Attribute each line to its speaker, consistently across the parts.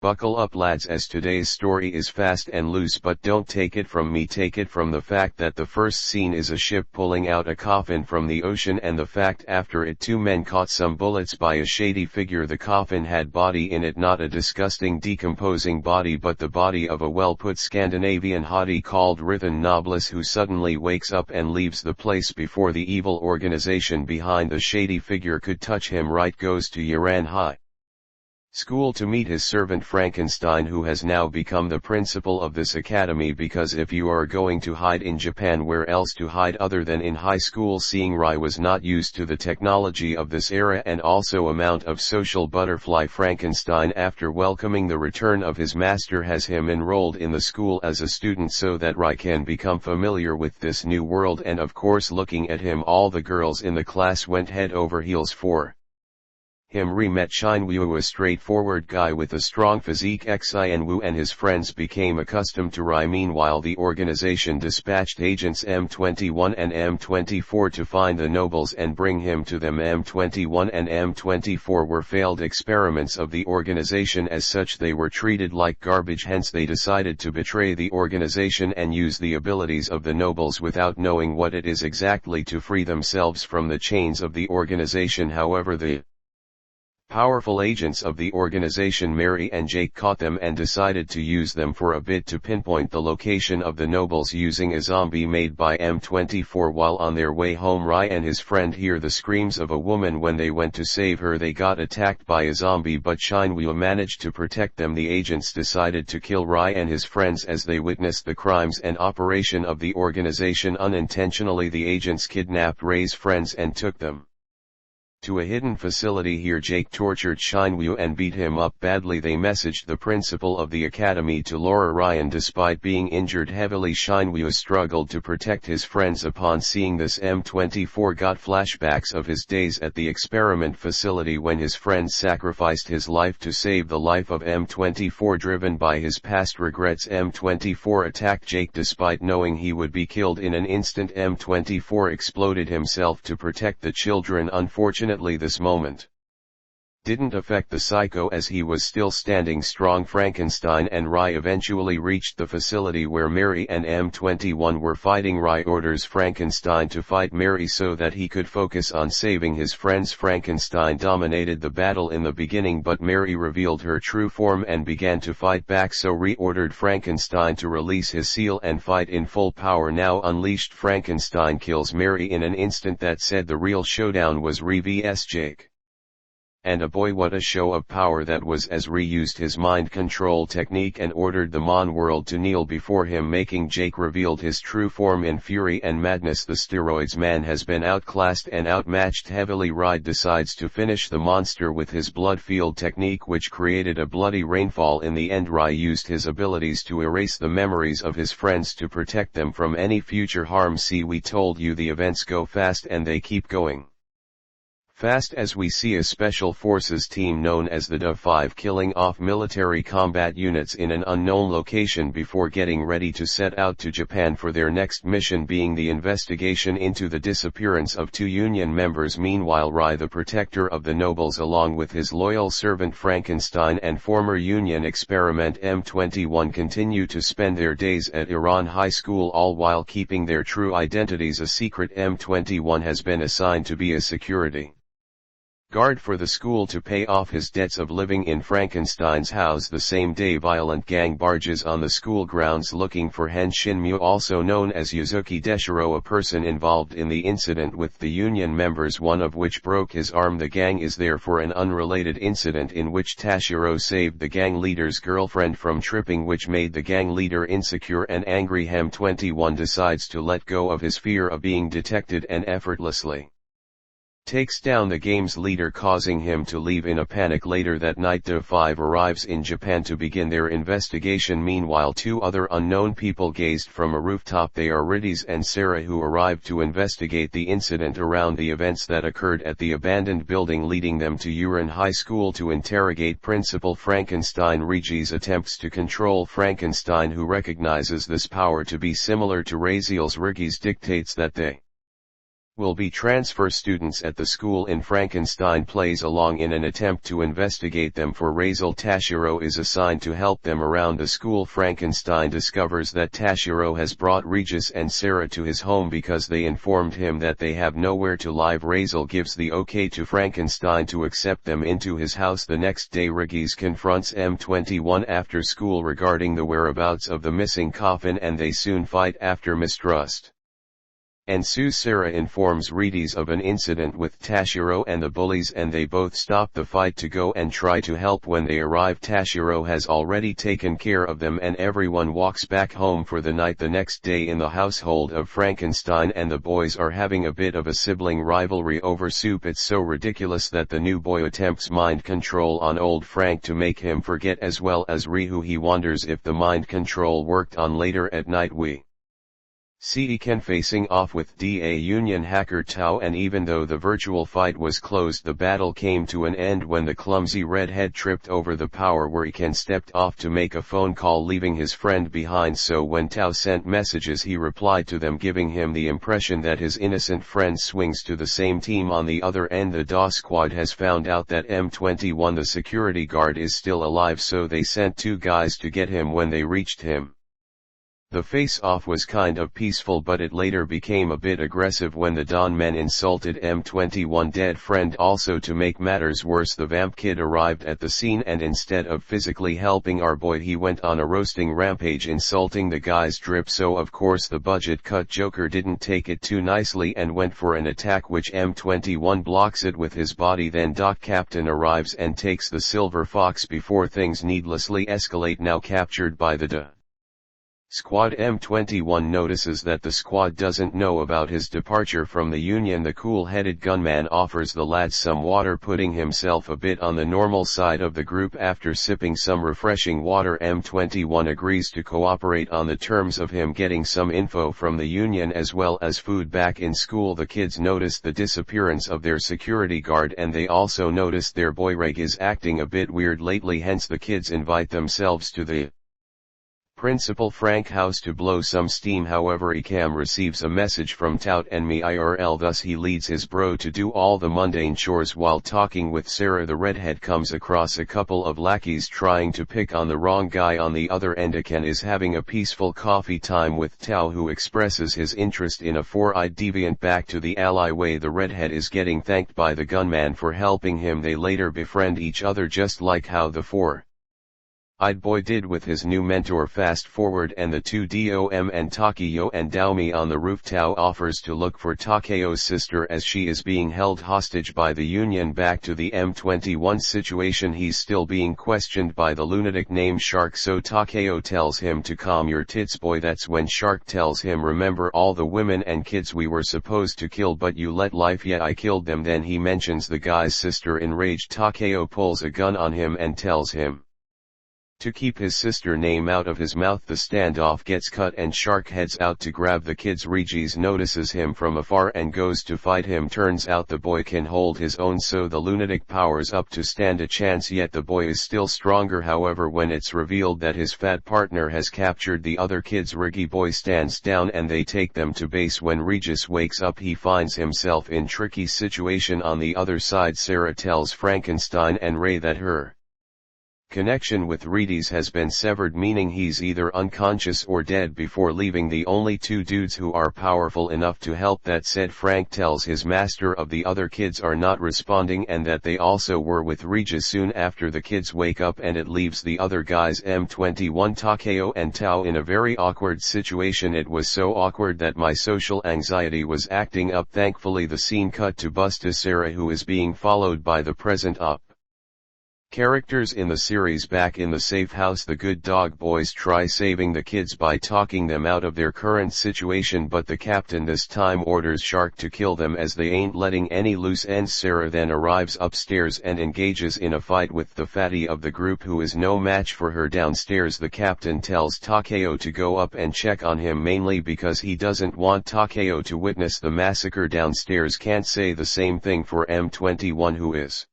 Speaker 1: Buckle up lads, as today's story is fast and loose, but don't take it from me, take it from the fact that the first scene is a ship pulling out a coffin from the ocean, and the fact after it two men caught some bullets by a shady figure. The coffin had body in it, not a disgusting decomposing body, but the body of a well-put Scandinavian hottie called Rithan Nobles, who suddenly wakes up and leaves the place before the evil organization behind the shady figure could touch him. Right goes to Yaran High School to meet his servant Frankenstein, who has now become the principal of this academy, because if you are going to hide in Japan, where else to hide other than in high school? Seeing Rai was not used to the technology of this era and also amount of social butterfly, Frankenstein, after welcoming the return of his master, has him enrolled in the school as a student so that Rai can become familiar with this new world, and of course looking at him all the girls in the class went head over heels for him. Ri met Shinwoo, a straightforward guy with a strong physique. Xianwu and his friends became accustomed to Rai. Meanwhile, the organization dispatched agents M21 and M24 to find the nobles and bring him to them. M21 and M24 were failed experiments of the organization. As such, they were treated like garbage, hence they decided to betray the organization and use the abilities of the nobles without knowing what it is exactly to free themselves from the chains of the organization. However, the powerful agents of the organization Mary and Jake caught them and decided to use them for a bit to pinpoint the location of the nobles using a zombie made by M24. While on their way home, Rai and his friend hear the screams of a woman. When they went to save her, they got attacked by a zombie, but Shinwoo managed to protect them. The agents decided to kill Rai and his friends as they witnessed the crimes and operation of the organization. Unintentionally, the agents kidnapped Rai's friends and took them to a hidden facility. Here Jake tortured Shinwoo and beat him up badly. They messaged the principal of the academy to lure Ryan. Despite being injured heavily, Shinwoo struggled to protect his friends. Upon seeing this, M24 got flashbacks of his days at the experiment facility when his friends sacrificed his life to save the life of M24. Driven by his past regrets, M24 attacked Jake. Despite knowing he would be killed in an instant, M24 exploded himself to protect the children. Unfortunately, this moment didn't affect the psycho, as he was still standing strong. Frankenstein and Rai eventually reached the facility where Mary and M21 were fighting. Rai orders Frankenstein to fight Mary so that he could focus on saving his friends. Frankenstein dominated the battle in the beginning, but Mary revealed her true form and began to fight back, so Rai ordered Frankenstein to release his seal and fight in full power. Now unleashed, Frankenstein kills Mary in an instant. That said, the real showdown was Rai vs Jake. And boy, what a show of power that was, as Rai used his mind control technique and ordered the Mon world to kneel before him, making Jake revealed his true form in fury and madness. The steroids man has been outclassed and outmatched heavily. Rai decides to finish the monster with his blood field technique, which created a bloody rainfall. In the end, Rai used his abilities to erase the memories of his friends to protect them from any future harm. See, we told you the events go fast and they keep going fast, as we see a special forces team known as the DA-5 killing off military combat units in an unknown location before getting ready to set out to Japan for their next mission, being the investigation into the disappearance of two Union members. Meanwhile, Rai, the protector of the nobles, along with his loyal servant Frankenstein and former Union experiment M21, continue to spend their days at Iran High School, all while keeping their true identities a secret. M21 has been assigned to be a security guard for the school to pay off his debts of living in Frankenstein's house. The same day, violent gang barges on the school grounds looking for Hen Shinmu, also known as Yuzuki Deshiro, a person involved in the incident with the Union members, one of which broke his arm. The gang is there for an unrelated incident in which Tashiro saved the gang leader's girlfriend from tripping, which made the gang leader insecure and angry. M21 decides to let go of his fear of being detected and effortlessly takes down the game's leader, causing him to leave in a panic. Later that night, DA-5 arrives in Japan to begin their investigation. Meanwhile, two other unknown people gazed from a rooftop. They are Riddies and Sarah, who arrived to investigate the incident around the events that occurred at the abandoned building, leading them to Uran High School to interrogate Principal Frankenstein. Regis attempts to control Frankenstein, who recognizes this power to be similar to Raziel's. Regis dictates that they will be transfer students at the school in Frankenstein plays along in an attempt to investigate them for Razel. Tashiro is assigned to help them around the school. Frankenstein discovers that Tashiro has brought Regis and Sarah to his home because they informed him that they have nowhere to live. Razel gives the okay to Frankenstein to accept them into his house. The next day Regis confronts M21 after school regarding the whereabouts of the missing coffin, and they soon fight after mistrust ensues. Sarah informs Regis of an incident with Tashiro and the bullies, and they both stop the fight to go and try to help. When they arrive, Tashiro has already taken care of them and everyone walks back home for the night. The next day in the household of Frankenstein and the boys are having a bit of a sibling rivalry over soup. It's so ridiculous that the new boy attempts mind control on old Frank to make him forget, as well as Ryu. He wonders if the mind control worked on. Later at night we see Ken facing off with DA Union hacker Tao, and even though the virtual fight was closed, the battle came to an end when the clumsy redhead tripped over the power where Ken stepped off to make a phone call, leaving his friend behind. So when Tao sent messages, he replied to them, giving him the impression that his innocent friend swings to the same team. On the other end, the DAW squad has found out that M21, the security guard, is still alive, so they sent 2 guys to get him. When they reached him, the face-off was kind of peaceful, but it later became a bit aggressive when the Dawn men insulted M21 dead friend. Also, to make matters worse, the vamp kid arrived at the scene, and instead of physically helping our boy, he went on a roasting rampage insulting the guy's drip. So of course the budget cut Joker didn't take it too nicely and went for an attack, which M21 blocks it with his body. Then Doc Captain arrives and takes the Silver Fox before things needlessly escalate. Now captured by the DA squad, M21 notices that the squad doesn't know about his departure from the Union. The cool-headed gunman offers the lads some water, putting himself a bit on the normal side of the group. After sipping some refreshing water, M21 agrees to cooperate on the terms of him getting some info from the Union as well as food. Back in school, the kids notice the disappearance of their security guard, and they also notice their boy Reg is acting a bit weird lately. Hence the kids invite themselves to the Principal Frank house to blow some steam. However, Ikam receives a message from Tout and me IRL, thus he leads his bro to do all the mundane chores. While talking with Sarah, the redhead comes across a couple of lackeys trying to pick on the wrong guy. On the other end, Ikan is having a peaceful coffee time with Tao, who expresses his interest in a four-eyed deviant. Back to the alleyway, the redhead is getting thanked by the gunman for helping him. They later befriend each other, just like how the four-eyed boy did with his new mentor. Fast forward, and the two Dom and Takeyo and Daomi on the roof. Tao offers to look for Takeyo's sister as she is being held hostage by the Union. Back to the M21 situation, he's still being questioned by the lunatic named Shark, so Takeo tells him to calm your tits, boy. That's when Shark tells him, remember all the women and kids we were supposed to kill but you let life? Yeah, I killed them. Then he mentions the guy's sister. Enraged, Takeo pulls a gun on him and tells him to keep his sister name out of his mouth. The standoff gets cut and Shark heads out to grab the kids. Regis notices him from afar and goes to fight him. Turns out the boy can hold his own, so the lunatic powers up to stand a chance, yet the boy is still stronger. However, when it's revealed that his fat partner has captured the other kids, Rigi boy stands down and they take them to base. When Regis wakes up, he finds himself in tricky situation. On the other side, Sarah tells Frankenstein and Ray that her connection with Regis has been severed, meaning he's either unconscious or dead. Before leaving, the only two dudes who are powerful enough to help, that said Frank, tells his master of the other kids are not responding and that they also were with Regis. Soon after, the kids wake up and it leaves the other guys, M21, Takeo and Tao, in a very awkward situation. It was so awkward that my social anxiety was acting up. Thankfully, the scene cut to Busta Sarah, who is being followed by the present op characters in the series. Back in the safe house, the good dog boys try saving the kids by talking them out of their current situation, but the captain this time orders Shark to kill them as they ain't letting any loose ends. Sarah then arrives upstairs and engages in a fight with the fatty of the group, who is no match for her. Downstairs, the captain tells Takeo to go up and check on him, mainly because he doesn't want Takeo to witness the massacre downstairs. Can't say the same thing for M21, who is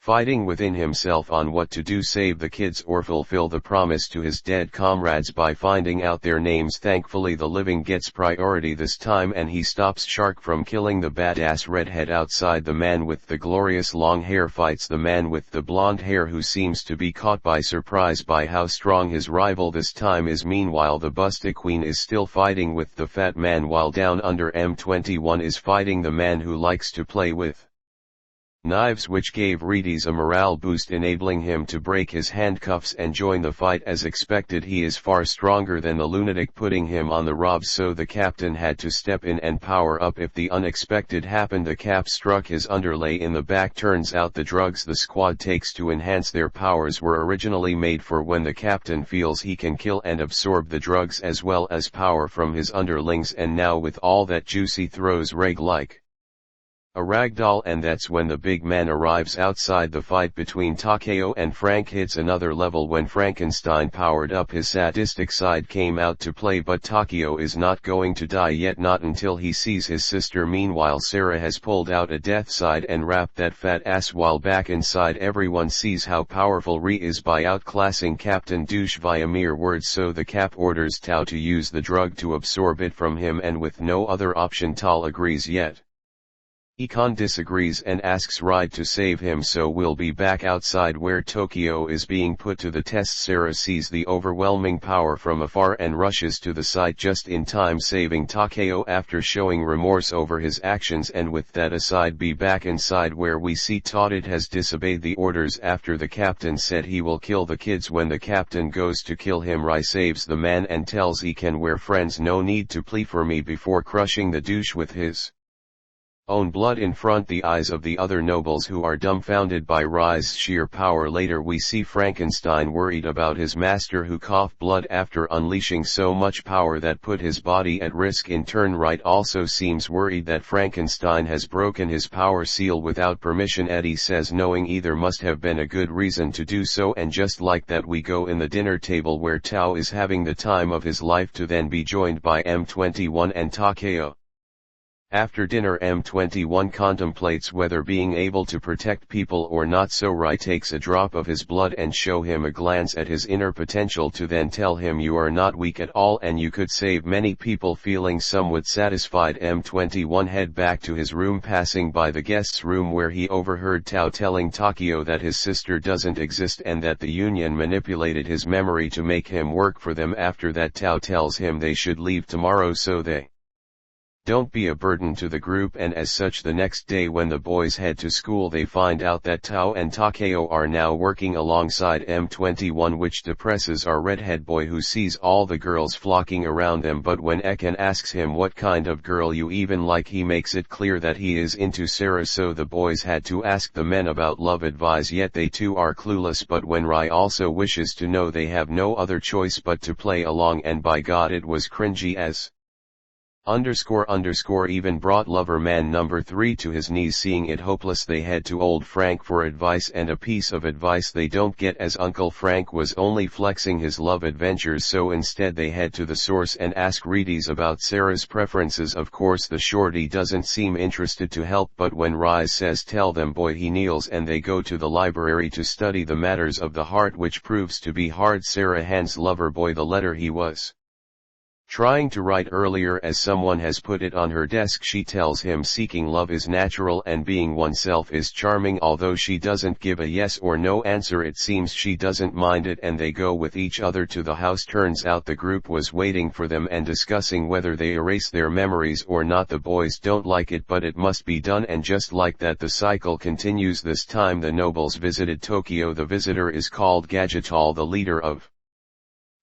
Speaker 1: fighting within himself on what to do, save the kids or fulfill the promise to his dead comrades by finding out their names. Thankfully the living gets priority this time, and he stops Shark from killing the badass redhead outside. The man with the glorious long hair fights the man with the blonde hair, who seems to be caught by surprise by how strong his rival this time is. Meanwhile the Busta Queen is still fighting with the fat man, while down under M21 is fighting the man who likes to play with knives, which gave Reedes a morale boost, enabling him to break his handcuffs and join the fight. As expected, he is far stronger than the lunatic, putting him on the ropes, so the captain had to step in and power up if the unexpected happened. The cap struck his underlay in the back. Turns out the drugs the squad takes to enhance their powers were originally made for when the captain feels he can kill and absorb the drugs as well as power from his underlings, and now with all that juice he throws Reg like a ragdoll. And that's when the big man arrives outside. The fight between Takeo and Frank hits another level when Frankenstein powered up. His sadistic side came out to play, but Takeo is not going to die yet, not until he sees his sister. Meanwhile Sarah has pulled out a death side and wrapped that fat ass, while back inside everyone sees how powerful Ree is by outclassing Captain Douche via mere words, so the Cap orders Tao to use the drug to absorb it from him, and with no other option Tal agrees, yet Econ disagrees and asks Ride to save him. So we'll be back outside where Tokyo is being put to the test. Sarah sees the overwhelming power from afar and rushes to the site just in time, saving Takeo after showing remorse over his actions. And with that aside, be back inside where we see Todded has disobeyed the orders after the captain said he will kill the kids. When the captain goes to kill him, Rai saves the man and tells Econ, "We're friends, no need to plead for me," before crushing the douche with his own blood in front the eyes of the other nobles, who are dumbfounded by Rai's sheer power. Later we see Frankenstein worried about his master, who coughed blood after unleashing so much power that put his body at risk. In turn, Wright also seems worried that Frankenstein has broken his power seal without permission. Eddie says knowing either must have been a good reason to do so, and just like that we go in the dinner table where Tao is having the time of his life, to then be joined by M21 and Takeo. After dinner, M21 contemplates whether being able to protect people or not, so Rai takes a drop of his blood and show him a glance at his inner potential to then tell him, "You are not weak at all and you could save many people." Feeling somewhat satisfied, M21 head back to his room, passing by the guest's room where he overheard Tao telling Takeo that his sister doesn't exist and that the Union manipulated his memory to make him work for them. After that, Tao tells him they should leave tomorrow so they don't be a burden to the group, and as such the next day when the boys head to school they find out that Tao and Takeo are now working alongside M21, which depresses our redhead boy, who sees all the girls flocking around them. But when Eken asks him what kind of girl you even like, he makes it clear that he is into Sarah, so the boys had to ask the men about love advice, yet they too are clueless. But when Rai also wishes to know, they have no other choice but to play along, and by God it was cringy as even brought lover man number 3 to his knees. Seeing it hopeless, they head to old Frank for advice, and a piece of advice they don't get, as Uncle Frank was only flexing his love adventures. So instead they head to the source and ask Reedes about Sarah's preferences. Of course the shorty doesn't seem interested to help, but when Rise says tell them boy, he kneels, and they go to the library to study the matters of the heart, which proves to be hard. Sarah hands lover boy the letter he was trying to write earlier, as someone has put it on her desk. She tells him seeking love is natural and being oneself is charming. Although she doesn't give a yes or no answer, it seems she doesn't mind it, and they go with each other to the house. Turns out the group was waiting for them and discussing whether they erase their memories or not. The boys don't like it, but it must be done, and just like that the cycle continues. This time the nobles visited Tokyo. The visitor is called Gadgetal, the leader of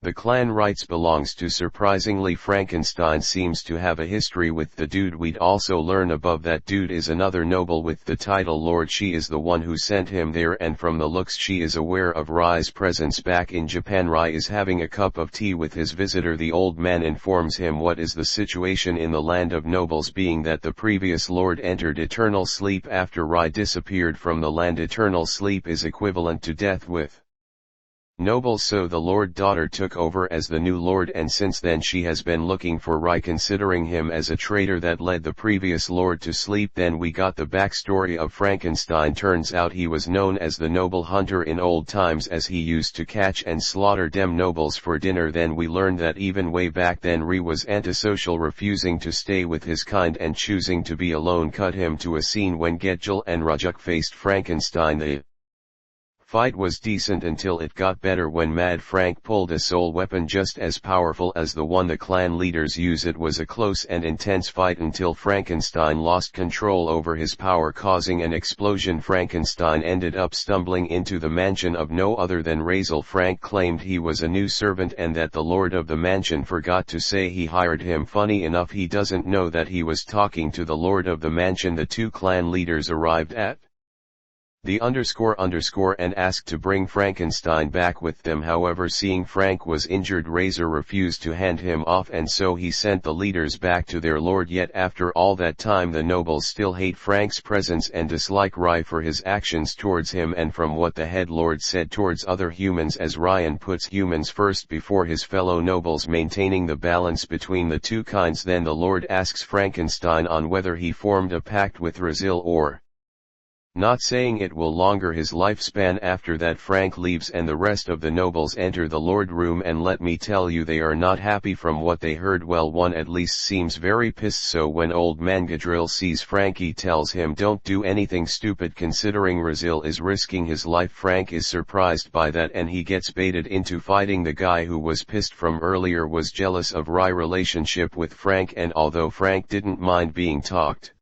Speaker 1: the clan Wrights belongs to. Surprisingly, Frankenstein seems to have a history with the dude. We'd also learn above that dude is another noble with the title Lord. She is the one who sent him there, and from the looks she is aware of Rai's presence back in Japan. Rai is having a cup of tea with his visitor. The old man informs him what is the situation in the land of nobles, being that the previous lord entered eternal sleep after Rai disappeared from the land. Eternal sleep is equivalent to death, with Nobles. So the Lord daughter took over as the new lord, and since then she has been looking for Rai, considering him as a traitor that led the previous lord to sleep. Then we got the backstory of Frankenstein. Turns out he was known as the noble hunter in old times, as he used to catch and slaughter dem nobles for dinner. Then we learned that even way back then Rai was antisocial, refusing to stay with his kind and choosing to be alone. Cut him to a scene when Getjel and Rajuk faced Frankenstein. The fight was decent until it got better when Mad Frank pulled a soul weapon just as powerful as the one the clan leaders use. It was a close and intense fight until Frankenstein lost control over his power, causing an explosion. Frankenstein ended up stumbling into the mansion of no other than Razel. Frank claimed he was a new servant and that the lord of the mansion forgot to say he hired him. Funny enough, he doesn't know that he was talking to the lord of the mansion. The two clan leaders arrived at the and asked to bring Frankenstein back with them. However, seeing Frank was injured, Razor refused to hand him off, and so he sent the leaders back to their lord. Yet after all that time the nobles still hate Frank's presence and dislike Rai for his actions towards him and from what the head lord said towards other humans, as Ryan puts humans first before his fellow nobles, maintaining the balance between the two kinds. Then the lord asks Frankenstein on whether he formed a pact with Razil or not, saying it will longer his lifespan. After that Frank leaves and the rest of the nobles enter the lord room, and let me tell you, they are not happy from what they heard. Well, one at least seems very pissed. So when old man Gadril sees Frank, he tells him don't do anything stupid, considering Razil is risking his life. Frank is surprised by that and he gets baited into fighting. The guy who was pissed from earlier was jealous of Rai's relationship with Frank, and although Frank didn't mind being talked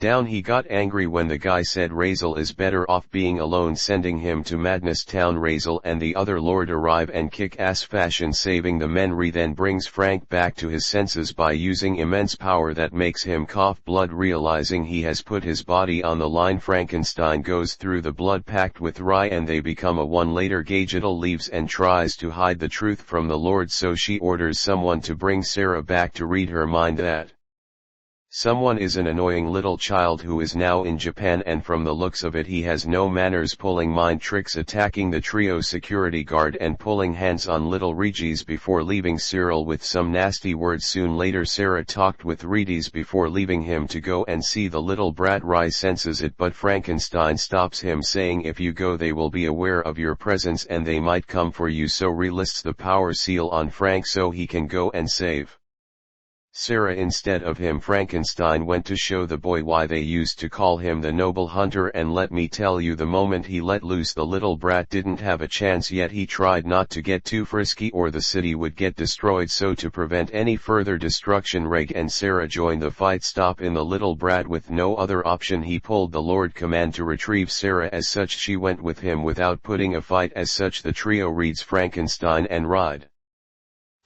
Speaker 1: down, he got angry when the guy said Razel is better off being alone, sending him to Madness Town. Razel and the other lord arrive and kick-ass fashion, saving the men. Rai then brings Frank back to his senses by using immense power that makes him cough blood. Realizing he has put his body on the line, Frankenstein goes through the blood pact with Rai and they become a one. Later Gadgetal leaves and tries to hide the truth from the lord, so she orders someone to bring Sarah back to read her mind. That someone is an annoying little child who is now in Japan, and from the looks of it he has no manners, pulling mind tricks, attacking the trio security guard and pulling hands on little Regis before leaving Cyril with some nasty words. Soon later Sarah talked with Regis before leaving him to go and see the little brat. Rai senses it, but Frankenstein stops him, saying if you go they will be aware of your presence and they might come for you. So Rai lists the power seal on Frank so he can go and save Sarah instead of him. Frankenstein went to show the boy why they used to call him the noble hunter, and let me tell you, the moment he let loose the little brat didn't have a chance. Yet he tried not to get too frisky or the city would get destroyed, so to prevent any further destruction Reg and Sarah joined the fight, stop in the little brat. With no other option he pulled the lord command to retrieve Sarah. As such she went with him without putting a fight. As such the trio reads Frankenstein and Ride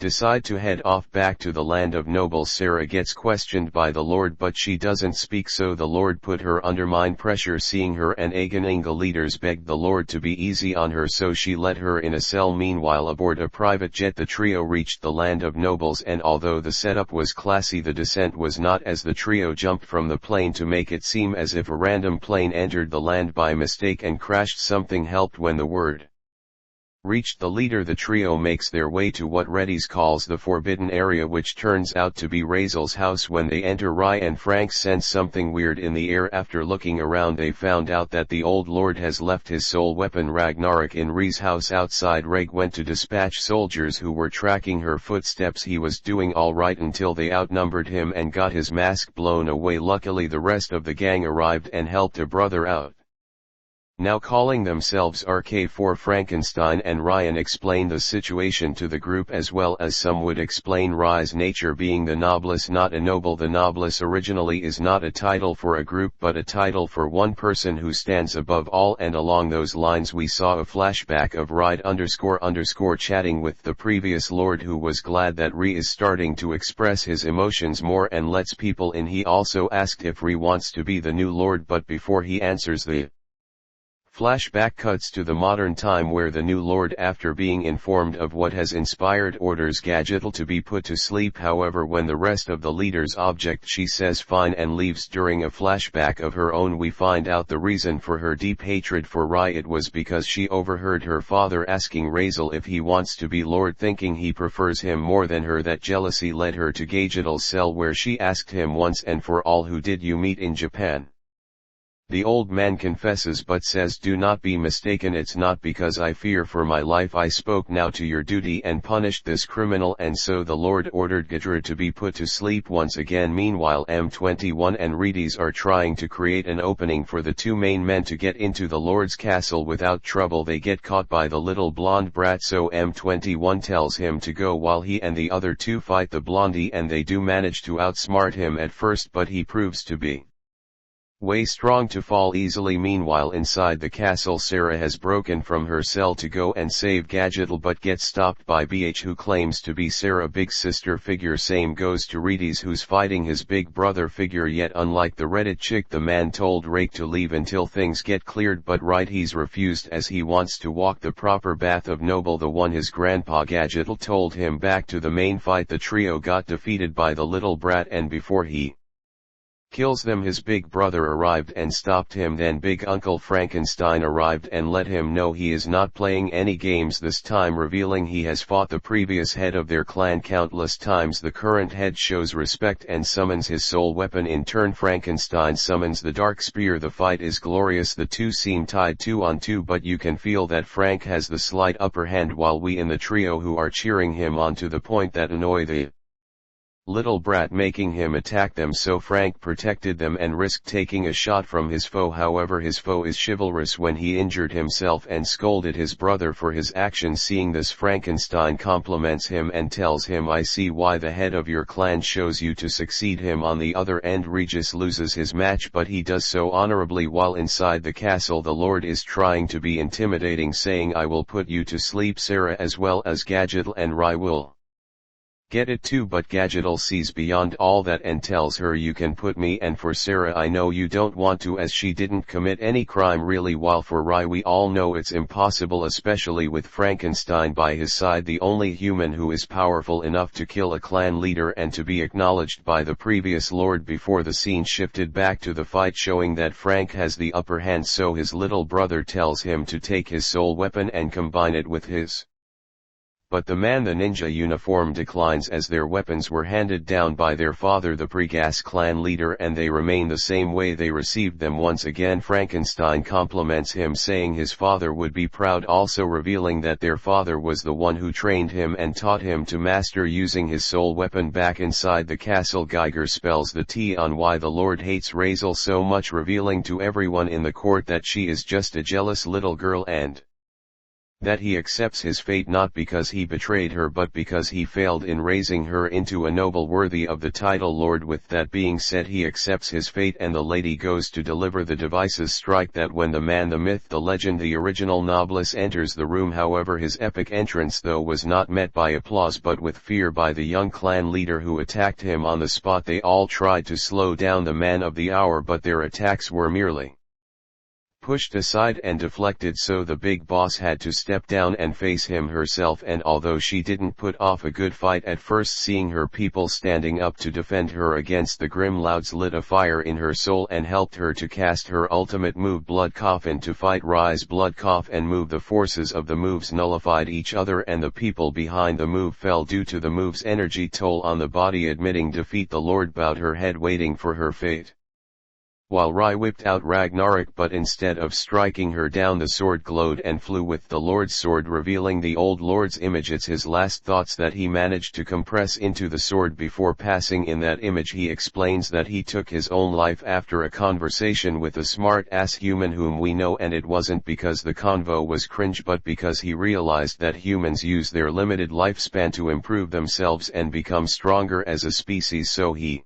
Speaker 1: decide to head off back to the land of nobles. Sarah gets questioned by the lord but she doesn't speak, so the lord put her under mind pressure. Seeing her and Aganinga leaders begged the lord to be easy on her, so she let her in a cell. Meanwhile aboard a private jet the trio reached the land of nobles, and although the setup was classy the descent was not, as the trio jumped from the plane to make it seem as if a random plane entered the land by mistake and crashed. Something helped when the word reached the leader. The trio makes their way to what Reddy's calls the forbidden area, which turns out to be Razel's house. When they enter, Rai and Frank sense something weird in the air. After looking around they found out that the old lord has left his soul weapon Ragnarok in Rai's house outside. Reg went to dispatch soldiers who were tracking her footsteps. He was doing all right until they outnumbered him and got his mask blown away. Luckily the rest of the gang arrived and helped a brother out. Now calling themselves RK4, Frankenstein and Ryan explain the situation to the group, as well as some would explain Rai's nature being the noblesse, not a noble. The noblesse originally is not a title for a group but a title for one person who stands above all, and along those lines we saw a flashback of Ride _ chatting with the previous lord, who was glad that Rai is starting to express his emotions more and lets people in. He also asked if Rai wants to be the new lord, but before he answers the Flashback cuts to the modern time where the new lord, after being informed of what has inspired, orders Gadgetal to be put to sleep. However, when the rest of the leaders object, she says fine and leaves. During a flashback of her own, we find out the reason for her deep hatred for Rai. It was because she overheard her father asking Razel if he wants to be lord, thinking he prefers him more than her. That jealousy led her to Gadgetal's cell, where she asked him once and for all, who did you meet in Japan? The old man confesses but says, do not be mistaken, it's not because I fear for my life. I spoke now to your duty and punished this criminal. And so the Lord ordered Gadra to be put to sleep once again. Meanwhile, M21 and Redis are trying to create an opening for the two main men to get into the Lord's castle without trouble. They get caught by the little blonde brat, so M21 tells him to go while he and the other two fight the blondie, and they do manage to outsmart him at first, but he proves to be way strong to fall easily. Meanwhile, inside the castle, Sarah has broken from her cell to go and save Gadgetal, but gets stopped by BH, who claims to be Sarah's big sister figure. Same goes to Redis, who's fighting his big brother figure. Yet unlike the Reddit chick, the man told Rake to leave until things get cleared, but right, he's refused as he wants to walk the proper path of noble, the one his grandpa Gadgetal told him. Back to the main fight, the trio got defeated by the little brat, and before he kills them, his big brother arrived and stopped him. Then big uncle Frankenstein arrived and let him know he is not playing any games this time, revealing he has fought the previous head of their clan countless times. The current head shows respect and summons his soul weapon. In turn, Frankenstein summons the dark spear. The fight is glorious. The two seem tied 2-on-2, but you can feel that Frank has the slight upper hand, while we in the trio who are cheering him on to the point that annoy the little brat, making him attack them. So Frank protected them and risked taking a shot from his foe. However, his foe is chivalrous when he injured himself and scolded his brother for his actions. Seeing this, Frankenstein compliments him and tells him, I see why the head of your clan shows you to succeed him. On the other end, Regis loses his match, but he does so honorably. While inside the castle, the Lord is trying to be intimidating, saying, I will put you to sleep, Sarah, as well as Gadgetal, and Rai will get it too. But Gadgetal sees beyond all that and tells her, you can put me, and for Sarah I know you don't want to, as she didn't commit any crime really, while for Rai we all know it's impossible, especially with Frankenstein by his side, the only human who is powerful enough to kill a clan leader and to be acknowledged by the previous lord. Before the scene shifted back to the fight, showing that Frank has the upper hand, so his little brother tells him to take his soul weapon and combine it with his. But the man, the ninja uniform, declines, as their weapons were handed down by their father, the Pregas clan leader, and they remain the same way they received them. Once again, Frankenstein compliments him, saying his father would be proud, also revealing that their father was the one who trained him and taught him to master using his soul weapon. Back inside the castle, Geiger spells the tea on why the Lord hates Razel so much, revealing to everyone in the court that she is just a jealous little girl, and that he accepts his fate not because he betrayed her, but because he failed in raising her into a noble worthy of the title Lord. With that being said, he accepts his fate, and the lady goes to deliver the devices. Strike that when the man, the myth, the legend, the original Nobilis enters the room. However, his epic entrance though was not met by applause but with fear by the young clan leader, who attacked him on the spot. They all tried to slow down the man of the hour, but their attacks were merely pushed aside and deflected, so the big boss had to step down and face him herself. And although she didn't put off a good fight at first, seeing her people standing up to defend her against the grim Louds lit a fire in her soul and helped her to cast her ultimate move, Blood Coffin, to fight Rise. Blood Cough and move, the forces of the moves nullified each other, and the people behind the move fell due to the move's energy toll on the body. Admitting defeat, the Lord bowed her head, waiting for her fate, while Rai whipped out Ragnarok, but instead of striking her down, the sword glowed and flew with the Lord's sword, revealing the old Lord's image. It's his last thoughts that he managed to compress into the sword before passing. In that image he explains that he took his own life after a conversation with a smart-ass human whom we know, and it wasn't because the convo was cringe, but because he realized that humans use their limited lifespan to improve themselves and become stronger as a species. So he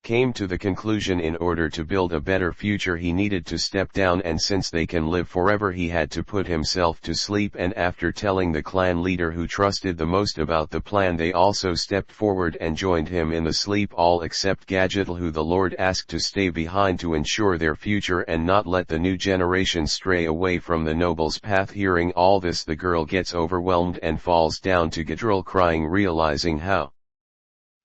Speaker 1: came to the conclusion in order to build a better future he needed to step down, and since they can live forever he had to put himself to sleep. And after telling the clan leader who trusted the most about the plan, they also stepped forward and joined him in the sleep, all except Gadgetal, who the Lord asked to stay behind to ensure their future and not let the new generation stray away from the noble's path. Hearing all this, the girl gets overwhelmed and falls down to Gadgetal crying, realizing how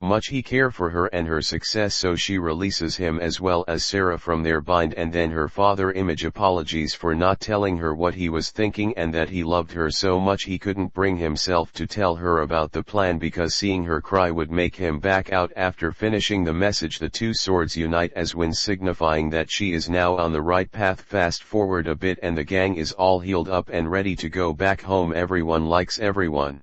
Speaker 1: much he cared for her and her success, so she releases him as well as Sarah from their bind. And then her father Image apologizes for not telling her what he was thinking, and that he loved her so much he couldn't bring himself to tell her about the plan because seeing her cry would make him back out. After finishing the message, the two swords unite as one, signifying that she is now on the right path. Fast forward a bit and the gang is all healed up and ready to go back home. Everyone likes everyone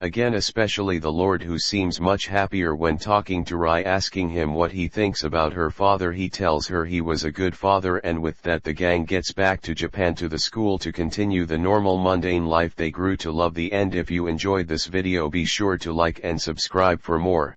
Speaker 1: again, especially the Lord, who seems much happier when talking to Rai, asking him what he thinks about her father. He tells her he was a good father, and with that the gang gets back to Japan to the school to continue the normal mundane life they grew to love. The end. If you enjoyed this video, be sure to like and subscribe for more.